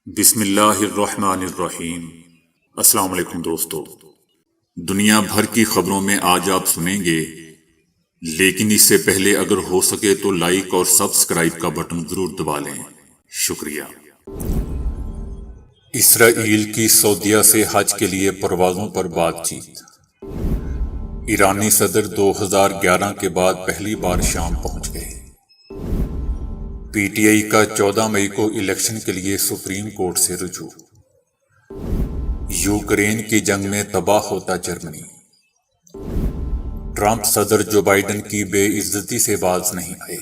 بسم اللہ الرحمن الرحیم۔ السلام علیکم دوستو، دنیا بھر کی خبروں میں آج آپ سنیں گے، لیکن اس سے پہلے اگر ہو سکے تو لائک اور سبسکرائب کا بٹن ضرور دبا لیں۔ شکریہ۔ اسرائیل کی سعودیہ سے حج کے لیے پروازوں پر بات چیت۔ ایرانی صدر 2011 کے بعد پہلی بار شام پہنچ گئے۔ پی ٹی آئی کا 14 مئی کو الیکشن کے لیے سپریم کورٹ سے رجوع۔ یوکرین کی جنگ میں تباہ ہوتا جرمنی۔ ٹرمپ صدر جو بائیڈن کی بے عزتی سے باز نہیں آئے۔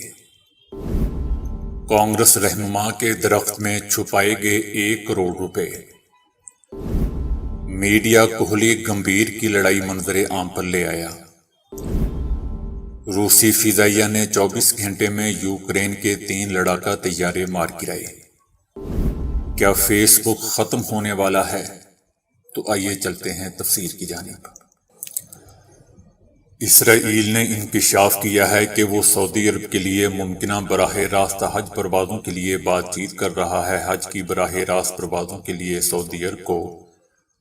کانگریس رہنما کے درخت میں چھپائے گئے 1 کروڑ روپے۔ میڈیا کوہلی گمبھیر کی لڑائی منظر عام پر لے آیا۔ روسی فضائیہ نے 24 گھنٹے میں یوکرین کے 3 لڑاکا طیارے مار گرائے۔ کیا فیس بک ختم ہونے والا ہے؟ تو آئیے چلتے ہیں تفسیر کی جانب۔ اسرائیل نے انکشاف کیا ہے کہ وہ سعودی عرب کے لیے ممکنہ براہ راست حج پروازوں کے لیے بات چیت کر رہا ہے۔ حج کی براہ راست پروازوں کے لیے سعودی عرب کو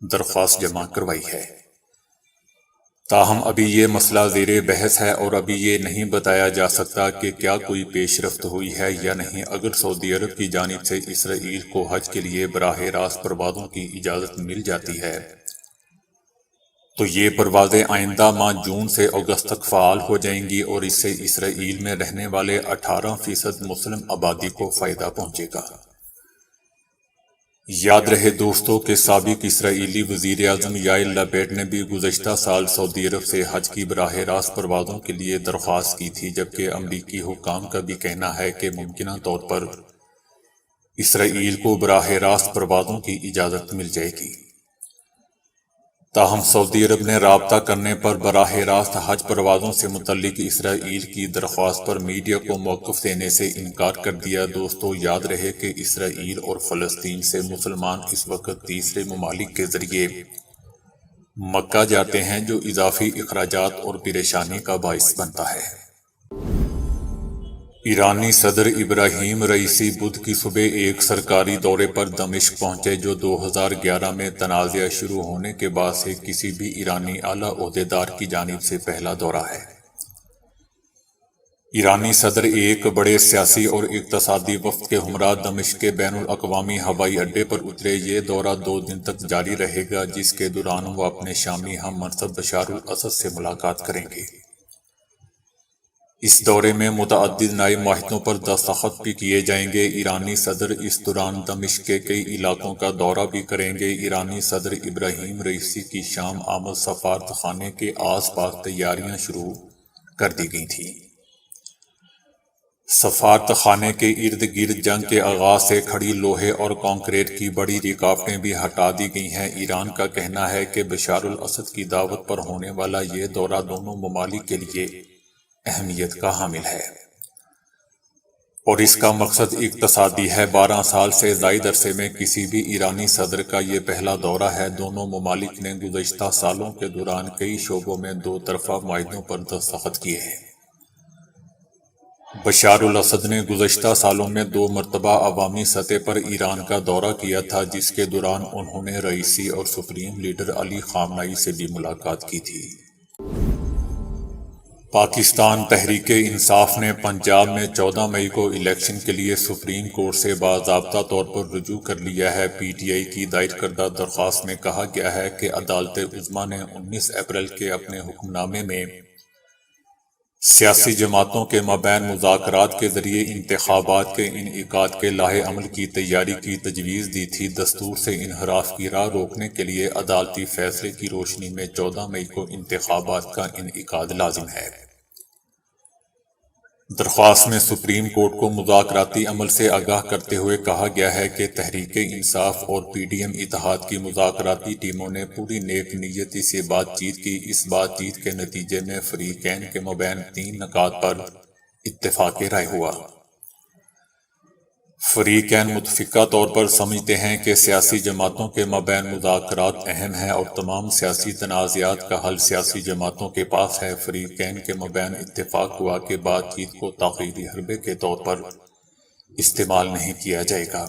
درخواست جمع کروائی ہے، تاہم ابھی یہ مسئلہ زیر بحث ہے اور ابھی یہ نہیں بتایا جا سکتا کہ کیا کوئی پیش رفت ہوئی ہے یا نہیں۔ اگر سعودی عرب کی جانب سے اسرائیل کو حج کے لیے براہ راست پروازوں کی اجازت مل جاتی ہے تو یہ پروازیں آئندہ ماہ جون سے اگست تک فعال ہو جائیں گی اور اس سے اسرائیل میں رہنے والے 18% مسلم آبادی کو فائدہ پہنچے گا۔ یاد رہے دوستوں کہ سابق اسرائیلی وزیر اعظم یائر لپیڈ نے بھی گزشتہ سال سعودی عرب سے حج کی براہ راست پروازوں کے لیے درخواست کی تھی، جبکہ امریکی حکام کا بھی کہنا ہے کہ ممکنہ طور پر اسرائیل کو براہ راست پروازوں کی اجازت مل جائے گی۔ تاہم سعودی عرب نے رابطہ کرنے پر براہ راست حج پروازوں سے متعلق اسرائیل کی درخواست پر میڈیا کو موقف دینے سے انکار کر دیا۔ دوستو یاد رہے کہ اسرائیل اور فلسطین سے مسلمان اس وقت تیسرے ممالک کے ذریعے مکہ جاتے ہیں، جو اضافی اخراجات اور پریشانی کا باعث بنتا ہے۔ ایرانی صدر ابراہیم رئیسی بدھ کی صبح ایک سرکاری دورے پر دمشق پہنچے، جو 2011 میں تنازعہ شروع ہونے کے بعد سے کسی بھی ایرانی اعلیٰ عہدیدار کی جانب سے پہلا دورہ ہے۔ ایرانی صدر ایک بڑے سیاسی اور اقتصادی وفد کے ہمراہ دمشق کے بین الاقوامی ہوائی اڈے پر اترے۔ یہ دورہ 2 دن تک جاری رہے گا، جس کے دوران وہ اپنے شامی ہم منصب بشار الاسد سے ملاقات کریں گے۔ اس دورے میں متعدد نئے معاہدوں پر دستخط بھی کیے جائیں گے۔ ایرانی صدر اس دوران دمشق کے کئی علاقوں کا دورہ بھی کریں گے۔ ایرانی صدر ابراہیم رئیسی کی شام آمد سفارت خانے کے آس پاس تیاریاں شروع کر دی گئی تھیں۔ سفارت خانے کے ارد گرد جنگ کے آغاز سے کھڑی لوہے اور کنکریٹ کی بڑی رکاوٹیں بھی ہٹا دی گئی ہیں۔ ایران کا کہنا ہے کہ بشار الاسد کی دعوت پر ہونے والا یہ دورہ دونوں ممالک کے لیے اہمیت کا حامل ہے اور اس کا مقصد اقتصادی ہے۔ 12 سال سے زائد عرصے میں کسی بھی ایرانی صدر کا یہ پہلا دورہ ہے۔ دونوں ممالک نے گزشتہ سالوں کے دوران کئی شعبوں میں 2 طرفہ معاہدوں پر دستخط کیے ہیں۔ بشار الاسد نے گزشتہ سالوں میں 2 مرتبہ عوامی سطح پر ایران کا دورہ کیا تھا، جس کے دوران انہوں نے رئیسی اور سپریم لیڈر علی خامنہ ای سے بھی ملاقات کی تھی۔ پاکستان تحریک انصاف نے پنجاب میں 14 مئی کو الیکشن کے لیے سپریم کورٹ سے باضابطہ طور پر رجوع کر لیا ہے۔ پی ٹی آئی کی دائر کردہ درخواست میں کہا گیا ہے کہ عدالت عظمیٰ نے 19 اپریل کے اپنے حکم نامے میں سیاسی جماعتوں کے مابین مذاکرات کے ذریعے انتخابات کے انعقاد کے لاہے عمل کی تیاری کی تجویز دی تھی۔ دستور سے انحراف کی راہ روکنے کے لیے عدالتی فیصلے کی روشنی میں 14 مئی کو انتخابات کا انعقاد لازم ہے۔ درخواست میں سپریم کورٹ کو مذاکراتی عمل سے آگاہ کرتے ہوئے کہا گیا ہے کہ تحریک انصاف اور پی ڈی ایم اتحاد کی مذاکراتی ٹیموں نے پوری نیک نیتی سے بات چیت کی۔ اس بات چیت کے نتیجے میں فریقین کے مابین 3 نکات پر اتفاق رائے ہوا۔ فریقین متفقہ طور پر سمجھتے ہیں کہ سیاسی جماعتوں کے مابین مذاکرات اہم ہیں اور تمام سیاسی تنازعات کا حل سیاسی جماعتوں کے پاس ہے۔ فریقین کے مابین اتفاق ہوا کہ بات چیت کو تاخیری حربے کے طور پر استعمال نہیں کیا جائے گا۔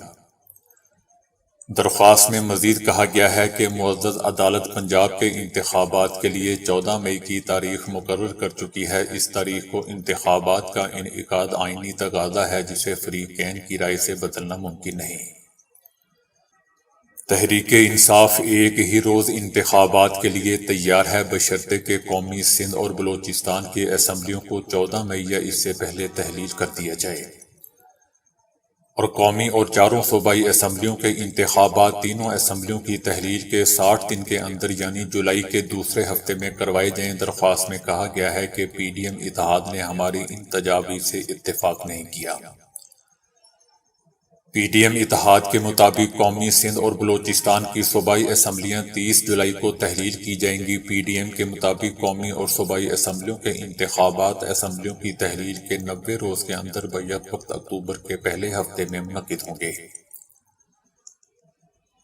درخواست میں مزید کہا گیا ہے کہ معزز عدالت پنجاب کے انتخابات کے لیے 14 مئی کی تاریخ مقرر کر چکی ہے۔ اس تاریخ کو انتخابات کا انعقاد آئینی تقاضا ہے جسے فریقین کی رائے سے بدلنا ممکن نہیں۔ تحریک انصاف ایک ہی روز انتخابات کے لیے تیار ہے بشرطے کہ قومی سندھ اور بلوچستان کی اسمبلیوں کو 14 مئی یا اس سے پہلے تحلیل کر دیا جائے، اور قومی اور چاروں صوبائی اسمبلیوں کے انتخابات تینوں اسمبلیوں کی تحلیل کے 60 دن کے اندر یعنی جولائی کے دوسرے ہفتے میں کروائے جائیں۔ درخواست میں کہا گیا ہے کہ پی ڈی ایم اتحاد نے ہماری ان تجاویز سے اتفاق نہیں کیا۔ پی ڈی ایم اتحاد کے مطابق قومی سندھ اور بلوچستان کی صوبائی اسمبلیاں 30 جولائی کو تحلیل کی جائیں گی۔ پی ڈی ایم کے مطابق قومی اور صوبائی اسمبلیوں کے انتخابات اسمبلیوں کی تحلیل کے 90 روز کے اندر بیک وقت اکتوبر کے پہلے ہفتے میں منعقد ہوں گے۔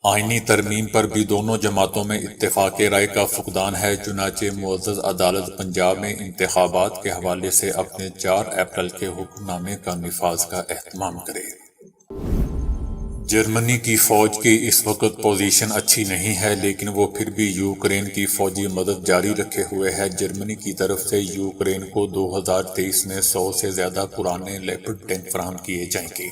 آئینی ترمیم پر بھی دونوں جماعتوں میں اتفاق رائے کا فقدان ہے، چنانچہ معزز عدالت پنجاب میں انتخابات کے حوالے سے اپنے 4 اپریل کے حکم نامے کا نفاذ کا اہتمام کرے۔ جرمنی کی فوج کی اس وقت پوزیشن اچھی نہیں ہے، لیکن وہ پھر بھی یوکرین کی فوجی مدد جاری رکھے ہوئے ہے۔ جرمنی کی طرف سے یوکرین کو 2023 میں 100 سے زیادہ پرانے لیپرڈ ٹینک فراہم کیے جائیں گے۔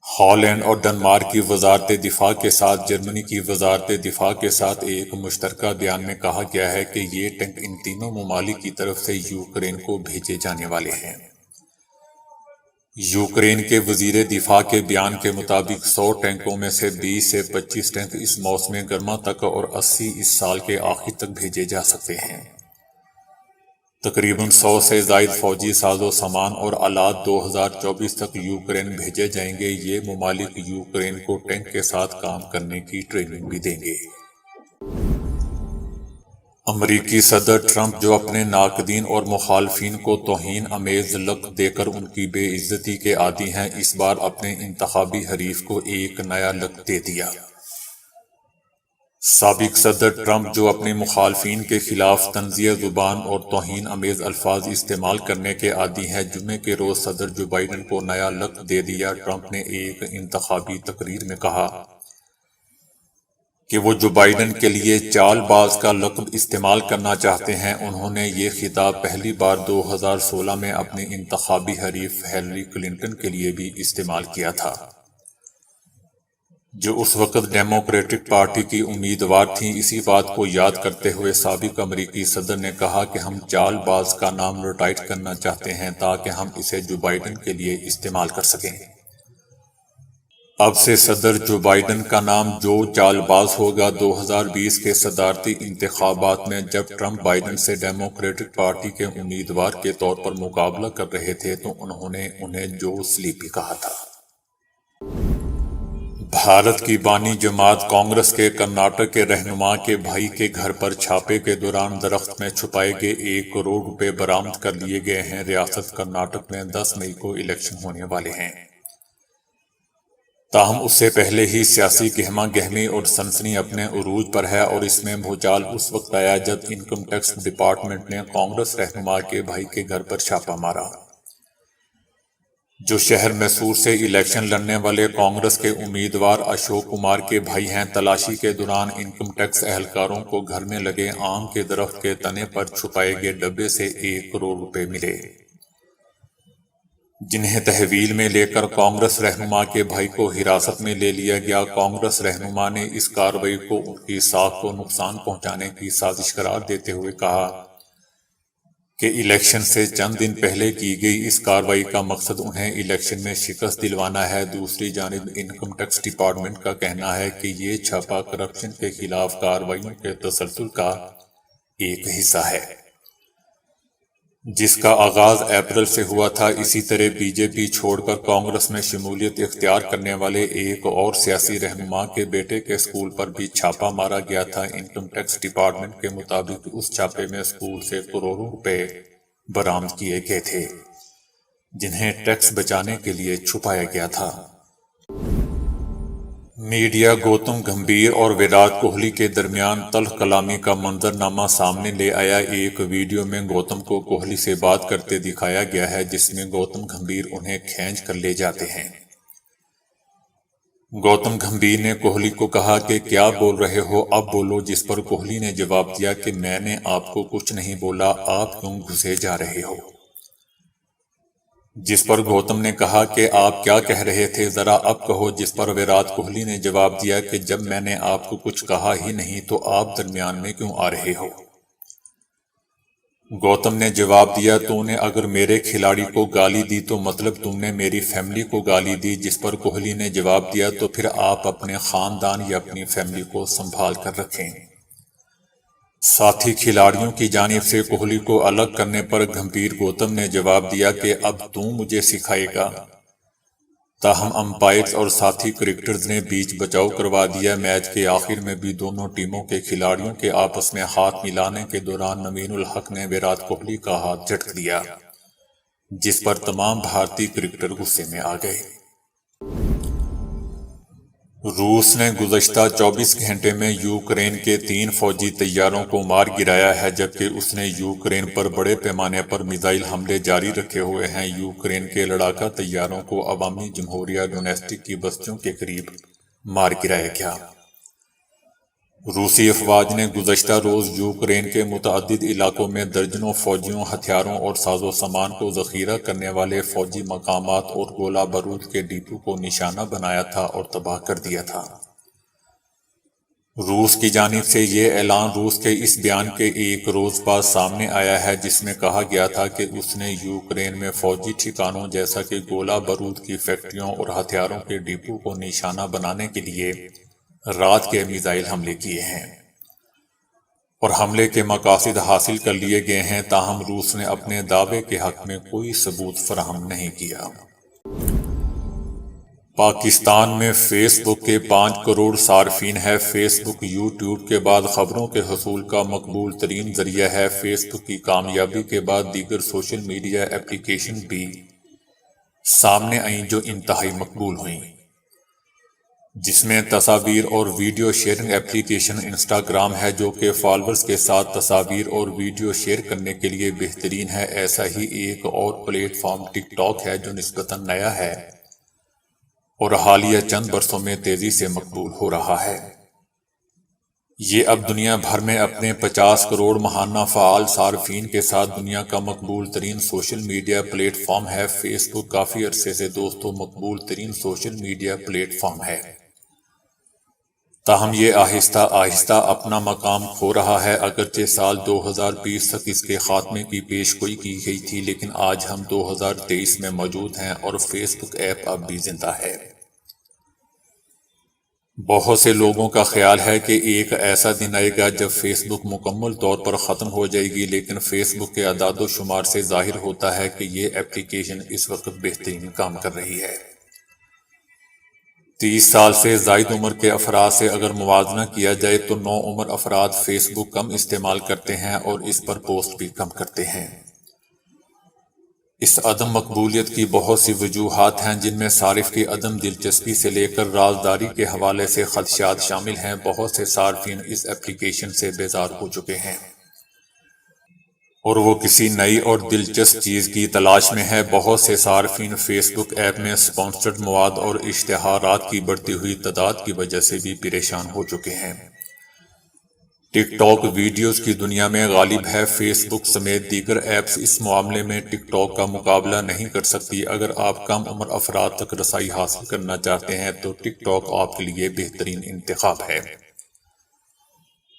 ہالینڈ اور ڈنمارک کی وزارت دفاع کے ساتھ جرمنی کی وزارت دفاع کے ساتھ ایک مشترکہ بیان میں کہا گیا ہے کہ یہ ٹینک ان تینوں ممالک کی طرف سے یوکرین کو بھیجے جانے والے ہیں۔ یوکرین کے وزیر دفاع کے بیان کے مطابق 100 ٹینکوں میں سے 20 سے 25 ٹینک اس موسم گرما تک اور 80 اس سال کے آخر تک بھیجے جا سکتے ہیں۔ تقریباً 100 سے زائد فوجی ساز و سامان اور آلات 2024 تک یوکرین بھیجے جائیں گے۔ یہ ممالک یوکرین کو ٹینک کے ساتھ کام کرنے کی ٹریننگ بھی دیں گے۔ امریکی صدر ٹرمپ جو اپنے ناقدین اور مخالفین کو توہین آمیز لقب دے کر ان کی بے عزتی کے عادی ہیں، اس بار اپنے انتخابی حریف کو ایک نیا لقب دے دیا۔ سابق صدر ٹرمپ جو اپنے مخالفین کے خلاف طنزیہ زبان اور توہین آمیز الفاظ استعمال کرنے کے عادی ہیں، جمعے کے روز صدر جو بائیڈن کو نیا لقب دے دیا۔ ٹرمپ نے ایک انتخابی تقریر میں کہا کہ وہ جو بائیڈن کے لیے چال باز کا لقب استعمال کرنا چاہتے ہیں۔ انہوں نے یہ خطاب پہلی بار 2016 میں اپنے انتخابی حریف ہیلری کلنٹن کے لیے بھی استعمال کیا تھا، جو اس وقت ڈیموکریٹک پارٹی کی امیدوار تھیں۔ اسی بات کو یاد کرتے ہوئے سابق امریکی صدر نے کہا کہ ہم چال باز کا نام ریٹائر کرنا چاہتے ہیں تاکہ ہم اسے جو بائیڈن کے لیے استعمال کر سکیں۔ اب سے صدر جو بائیڈن کا نام جو چال باز ہوگا۔ 2020 کے صدارتی انتخابات میں جب ٹرمپ بائیڈن سے ڈیموکریٹک پارٹی کے امیدوار کے طور پر مقابلہ کر رہے تھے تو انہوں نے انہیں جو سلیپی کہا تھا۔ بھارت کی بانی جماعت کانگریس کے کرناٹک کے رہنما کے بھائی کے گھر پر چھاپے کے دوران درخت میں چھپائے گئے 1 کروڑ روپے برآمد کر لیے گئے ہیں۔ ریاست کرناٹک میں 10 مئی کو الیکشن ہونے والے ہیں، تاہم اس سے پہلے ہی سیاسی گہما گہمی اور سنسنی اپنے عروج پر ہے، اور اس میں بھوچال اس وقت آیا جب انکم ٹیکس ڈپارٹمنٹ نے کانگریس رہنما کے بھائی کے گھر پر چھاپہ مارا، جو شہر میسور سے الیکشن لڑنے والے کانگریس کے امیدوار اشوک کمار کے بھائی ہیں۔ تلاشی کے دوران انکم ٹیکس اہلکاروں کو گھر میں لگے آم کے درخت کے تنے پر چھپائے گئے ڈبے سے 1 کروڑ روپے ملے، جنہیں تحویل میں لے کر کانگریس رہنما کے بھائی کو حراست میں لے لیا گیا۔ کانگریس رہنما نے اس کارروائی کو ان کی ساکھ کو نقصان پہنچانے کی سازش قرار دیتے ہوئے کہا کہ الیکشن سے چند دن پہلے کی گئی اس کارروائی کا مقصد انہیں الیکشن میں شکست دلوانا ہے۔ دوسری جانب انکم ٹیکس ڈپارٹمنٹ کا کہنا ہے کہ یہ چھاپہ کرپشن کے خلاف کارروائیوں کے تسلسل کا ایک حصہ ہے، جس کا آغاز اپریل سے ہوا تھا۔ اسی طرح بی جے پی چھوڑ کر کانگریس میں شمولیت اختیار کرنے والے ایک اور سیاسی رہنما کے بیٹے کے اسکول پر بھی چھاپہ مارا گیا تھا۔ انکم ٹیکس ڈپارٹمنٹ کے مطابق اس چھاپے میں اسکول سے کروڑوں روپے برآمد کیے گئے تھے، جنہیں ٹیکس بچانے کے لیے چھپایا گیا تھا۔ میڈیا گوتم گمبھیر اور وراٹ کوہلی کے درمیان تلخ کلامی کا منظرنامہ سامنے لے آیا۔ ایک ویڈیو میں گوتم کو کوہلی سے بات کرتے دکھایا گیا ہے، جس میں گوتم گمبھیر انہیں کھینچ کر لے جاتے ہیں۔ گوتم گمبھیر نے کوہلی کو کہا کہ کیا بول رہے ہو، اب بولو، جس پر کوہلی نے جواب دیا کہ میں نے آپ کو کچھ نہیں بولا، آپ کیوں گھسے جا رہے ہو؟ جس پر گوتم نے کہا کہ آپ کیا کہہ رہے تھے، ذرا اب کہو، جس پر ویرات کوہلی نے جواب دیا کہ جب میں نے آپ کو کچھ کہا ہی نہیں تو آپ درمیان میں کیوں آ رہے ہو؟ گوتم نے جواب دیا، تو نے اگر میرے کھلاڑی کو گالی دی تو مطلب تم نے میری فیملی کو گالی دی، جس پر کوہلی نے جواب دیا تو پھر آپ اپنے خاندان یا اپنی فیملی کو سنبھال کر رکھیں۔ ساتھی کھلاڑیوں کی جانب سے کوہلی کو الگ کرنے پر گمبھیر گوتم نے جواب دیا کہ اب تو مجھے سکھائے گا؟ تاہم امپائرز اور ساتھی کرکٹرز نے بیچ بچاؤ کروا دیا۔ میچ کے آخر میں بھی دونوں ٹیموں کے کھلاڑیوں کے آپس میں ہاتھ ملانے کے دوران نوین الحق نے ویرات کوہلی کا ہاتھ جھٹک دیا، جس پر تمام بھارتی کرکٹر غصے میں آ گئے۔ روس نے گزشتہ 24 گھنٹے میں یوکرین کے 3 فوجی طیاروں کو مار گرایا ہے، جبکہ اس نے یوکرین پر بڑے پیمانے پر میزائل حملے جاری رکھے ہوئے ہیں۔ یوکرین کے لڑاکا طیاروں کو عوامی جمہوریہ ڈونیٹسک کی بستیوں کے قریب مار گرایا گیا۔ روسی افواج نے گزشتہ روز یوکرین کے متعدد علاقوں میں درجنوں فوجیوں، ہتھیاروں اور ساز و سامان کو ذخیرہ کرنے والے فوجی مقامات اور گولہ بارود کے ڈپو کو نشانہ بنایا تھا اور تباہ کر دیا تھا۔ روس کی جانب سے یہ اعلان روس کے اس بیان کے ایک روز بعد سامنے آیا ہے، جس میں کہا گیا تھا کہ اس نے یوکرین میں فوجی ٹھکانوں جیسا کہ گولہ بارود کی فیکٹریوں اور ہتھیاروں کے ڈپو کو نشانہ بنانے کے لیے رات کے میزائل حملے کیے ہیں اور حملے کے مقاصد حاصل کر لیے گئے ہیں، تاہم روس نے اپنے دعوے کے حق میں کوئی ثبوت فراہم نہیں کیا۔ پاکستان میں فیس بک کے 5 کروڑ صارفین ہے۔ فیس بک یوٹیوب کے بعد خبروں کے حصول کا مقبول ترین ذریعہ ہے۔ فیس بک کی کامیابی کے بعد دیگر سوشل میڈیا ایپلیکیشن بھی سامنے آئیں جو انتہائی مقبول ہوئیں، جس میں تصاویر اور ویڈیو شیئرنگ ایپلیکیشن انسٹاگرام ہے، جو کہ فالوورز کے ساتھ تصاویر اور ویڈیو شیئر کرنے کے لیے بہترین ہے۔ ایسا ہی ایک اور پلیٹ فارم ٹک ٹاک ہے، جو نسبتاً نیا ہے اور حالیہ چند برسوں میں تیزی سے مقبول ہو رہا ہے۔ یہ اب دنیا بھر میں اپنے 50 کروڑ ماہانہ فعال صارفین کے ساتھ دنیا کا مقبول ترین سوشل میڈیا پلیٹ فارم ہے۔ فیس بک کافی عرصے سے دوستوں مقبول ترین سوشل میڈیا پلیٹ فارم ہے، تاہم یہ آہستہ آہستہ اپنا مقام کھو رہا ہے۔ اگرچہ سال 2020 تک اس کے خاتمے کی پیش گوئی کی گئی تھی، لیکن آج ہم 2023 میں موجود ہیں اور فیس بک ایپ اب بھی زندہ ہے۔ بہت سے لوگوں کا خیال ہے کہ ایک ایسا دن آئے گا جب فیس بک مکمل طور پر ختم ہو جائے گی، لیکن فیس بک کے اعداد و شمار سے ظاہر ہوتا ہے کہ یہ ایپلیکیشن اس وقت بہترین کام کر رہی ہے۔ 30 سال سے زائد عمر کے افراد سے اگر موازنہ کیا جائے تو نوعمر افراد فیس بک کم استعمال کرتے ہیں اور اس پر پوسٹ بھی کم کرتے ہیں۔ اس عدم مقبولیت کی بہت سی وجوہات ہیں، جن میں صارف کی عدم دلچسپی سے لے کر رازداری کے حوالے سے خدشات شامل ہیں۔ بہت سے صارفین اس ایپلیکیشن سے بیزار ہو چکے ہیں اور وہ کسی نئی اور دلچسپ چیز کی تلاش میں ہے۔ بہت سے صارفین فیس بک ایپ میں سپانسرڈ مواد اور اشتہارات کی بڑھتی ہوئی تعداد کی وجہ سے بھی پریشان ہو چکے ہیں۔ ٹک ٹاک ویڈیوز کی دنیا میں غالب ہے۔ فیس بک سمیت دیگر ایپس اس معاملے میں ٹک ٹاک کا مقابلہ نہیں کر سکتی۔ اگر آپ کم عمر افراد تک رسائی حاصل کرنا چاہتے ہیں تو ٹک ٹاک آپ کے لیے بہترین انتخاب ہے۔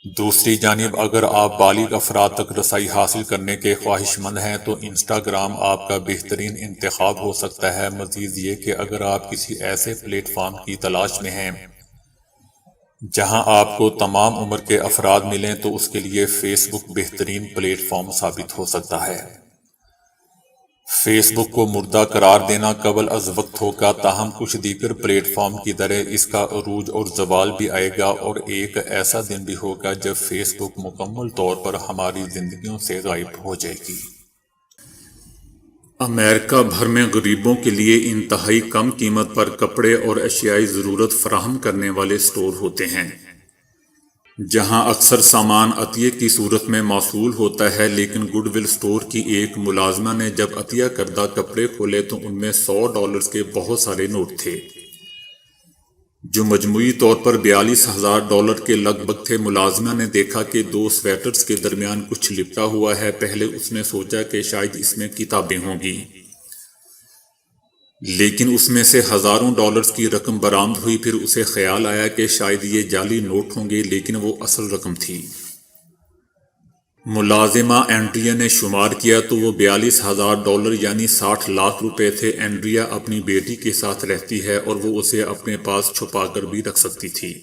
دوسری جانب اگر آپ بالغ افراد تک رسائی حاصل کرنے کے خواہش مند ہیں تو انسٹاگرام آپ کا بہترین انتخاب ہو سکتا ہے۔ مزید یہ کہ اگر آپ کسی ایسے پلیٹ فارم کی تلاش میں ہیں جہاں آپ کو تمام عمر کے افراد ملیں تو اس کے لیے فیس بک بہترین پلیٹ فارم ثابت ہو سکتا ہے۔ فیس بک کو مردہ قرار دینا قبل از وقت ہوگا، تاہم کچھ دیگر پلیٹ فارم کی طرح اس کا عروج اور زوال بھی آئے گا، اور ایک ایسا دن بھی ہوگا جب فیس بک مکمل طور پر ہماری زندگیوں سے غائب ہو جائے گی۔ امریکہ بھر میں غریبوں کے لیے انتہائی کم قیمت پر کپڑے اور اشیائے ضرورت فراہم کرنے والے اسٹور ہوتے ہیں، جہاں اکثر سامان عطیے کی صورت میں موصول ہوتا ہے۔ لیکن گڈ ول اسٹور کی ایک ملازمہ نے جب عطیہ کردہ کپڑے کھولے تو ان میں $100 کے بہت سارے نوٹ تھے، جو مجموعی طور پر $42,000 کے لگ بھگ تھے۔ ملازمہ نے دیکھا کہ 2 سویٹرز کے درمیان کچھ لپٹا ہوا ہے۔ پہلے اس نے سوچا کہ شاید اس میں کتابیں ہوں گی، لیکن اس میں سے ہزاروں ڈالرز کی رقم برآمد ہوئی۔ پھر اسے خیال آیا کہ شاید یہ جعلی نوٹ ہوں گے، لیکن وہ اصل رقم تھی۔ ملازمہ اینڈریا نے شمار کیا تو وہ $42,000 یعنی 60 لاکھ روپے تھے۔ اینڈریا اپنی بیٹی کے ساتھ رہتی ہے اور وہ اسے اپنے پاس چھپا کر بھی رکھ سکتی تھی،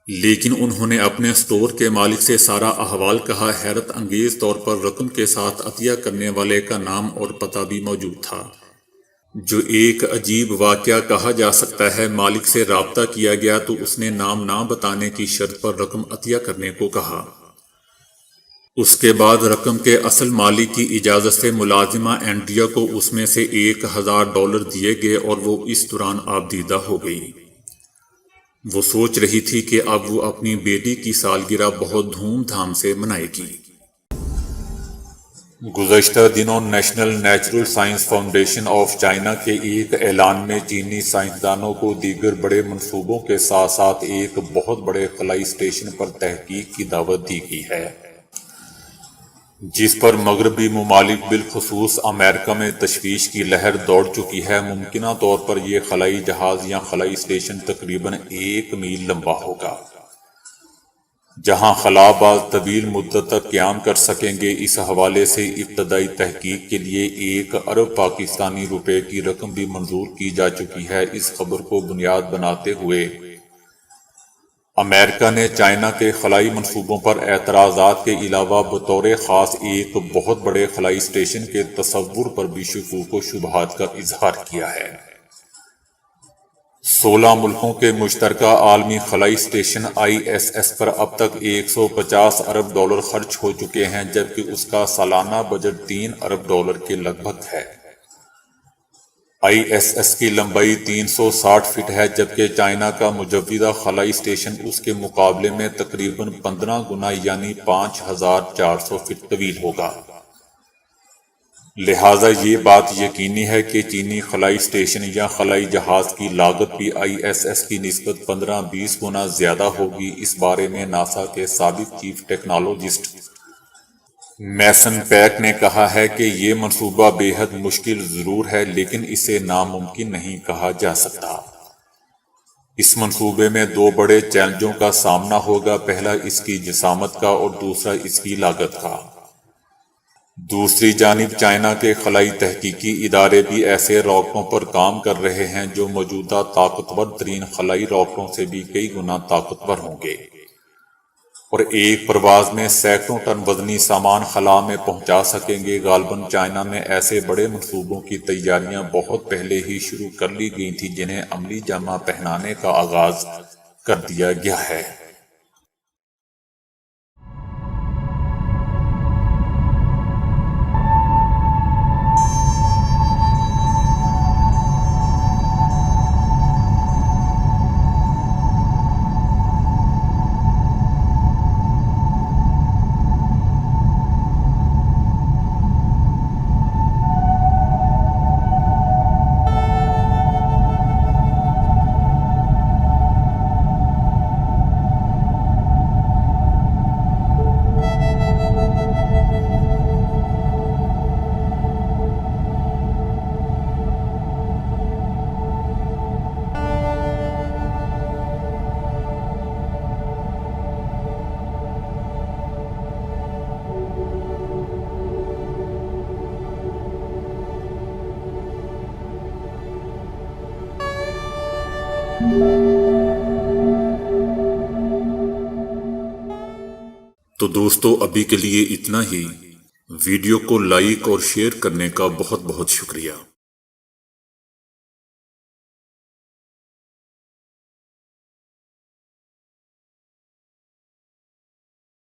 لیکن انہوں نے اپنے اسٹور کے مالک سے سارا احوال کہا۔ حیرت انگیز طور پر رقم کے ساتھ عطیہ کرنے والے کا نام اور پتہ بھی موجود تھا، جو ایک عجیب واقعہ کہا جا سکتا ہے۔ مالک سے رابطہ کیا گیا تو اس نے نام نہ بتانے کی شرط پر رقم عطیہ کرنے کو کہا۔ اس کے بعد رقم کے اصل مالک کی اجازت سے ملازمہ اینڈریا کو اس میں سے $1,000 دیے گئے اور وہ اس دوران آبدیدہ ہو گئی۔ وہ سوچ رہی تھی کہ اب وہ اپنی بیٹی کی سالگرہ بہت دھوم دھام سے منائے گی۔ گزشتہ دنوں national natural science foundation of China کے ایک اعلان میں چینی سائنسدانوں کو دیگر بڑے منصوبوں کے ساتھ ساتھ ایک بہت بڑے خلائی اسٹیشن پر تحقیق کی دعوت دی گئی ہے، جس پر مغربی ممالک بالخصوص امریکہ میں تشویش کی لہر دوڑ چکی ہے۔ ممکنہ طور پر یہ خلائی جہاز یا خلائی اسٹیشن تقریباً 1 میل لمبا ہوگا، جہاں خلا باز طویل مدت تک قیام کر سکیں گے۔ اس حوالے سے ابتدائی تحقیق کے لیے 1 ارب پاکستانی روپے کی رقم بھی منظور کی جا چکی ہے۔ اس خبر کو بنیاد بناتے ہوئے امریکہ نے چائنا کے خلائی منصوبوں پر اعتراضات کے علاوہ بطور خاص ایک بہت بڑے خلائی اسٹیشن کے تصور پر بھی شکوک و شبہات کا اظہار کیا ہے۔ 16 ملکوں کے مشترکہ عالمی خلائی اسٹیشن ISS پر اب تک $150 ارب خرچ ہو چکے ہیں، جبکہ اس کا سالانہ بجٹ $3 ارب کے لگ بھگ ہے۔ ISS کی لمبائی 360 فٹ ہے، جبکہ چائنا کا مجوزہ خلائی اسٹیشن اس کے مقابلے میں تقریباً 15 گنا یعنی 5400 فٹ طویل ہوگا۔ لہٰذا یہ بات یقینی ہے کہ چینی خلائی اسٹیشن یا خلائی جہاز کی لاگت بھی ISS کی نسبت 15-20 گنا زیادہ ہوگی۔ اس بارے میں ناسا کے سابق چیف ٹیکنالوجسٹ میسن پیک نے کہا ہے کہ یہ منصوبہ بے حد مشکل ضرور ہے، لیکن اسے ناممکن نہیں کہا جا سکتا۔ اس منصوبے میں 2 بڑے چیلنجوں کا سامنا ہوگا، پہلا اس کی جسامت کا اور دوسرا اس کی لاگت کا۔ دوسری جانب چائنا کے خلائی تحقیقی ادارے بھی ایسے راکٹوں پر کام کر رہے ہیں جو موجودہ طاقتور ترین خلائی راکٹوں سے بھی کئی گنا طاقتور ہوں گے، اور ایک پرواز میں سینکڑوں ٹن وزنی سامان خلا میں پہنچا سکیں گے۔ غالباً چائنا میں ایسے بڑے منصوبوں کی تیاریاں بہت پہلے ہی شروع کر لی گئی تھیں، جنہیں عملی جامہ پہنانے کا آغاز کر دیا گیا ہے۔ تو دوستو ابھی کے لیے اتنا ہی۔ ویڈیو کو لائک اور شیئر کرنے کا بہت بہت شکریہ۔